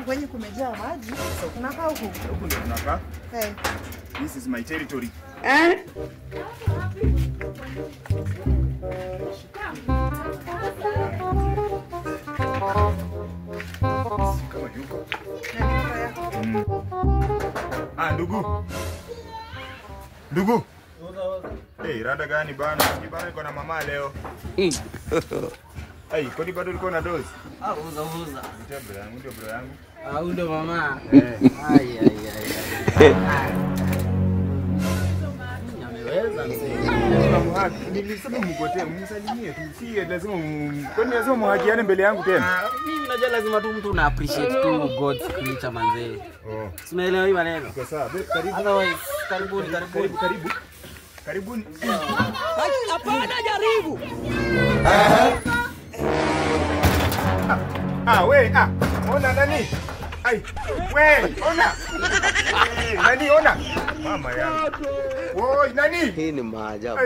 kwenye kumejaa maji. So tunakaa huku. Huku ndio tunakaa. This is my territory. Kama yuko. Ndugu. Ndugu. Rada gani bana? Kibana iko na mama leo. Kwani bado ulikuwa na dozi? Uza. Ndio bro yangu. Ndio mama. Ameweza mzee. Nilisema mgote, msalimie tu. Si lazima kwani lazima muhajiane mbele yangu tena. Mimi najua lazima tu mtu na appreciate tu God's creature manzee. Simeelewa hii maneno. Kwa sawa, karibu. Otherwise, karibuni. Karibuni. Hapana jaribu. Ona nani? Ona. Nani ona? Mama yangu. Nani? Hii ni maajabu.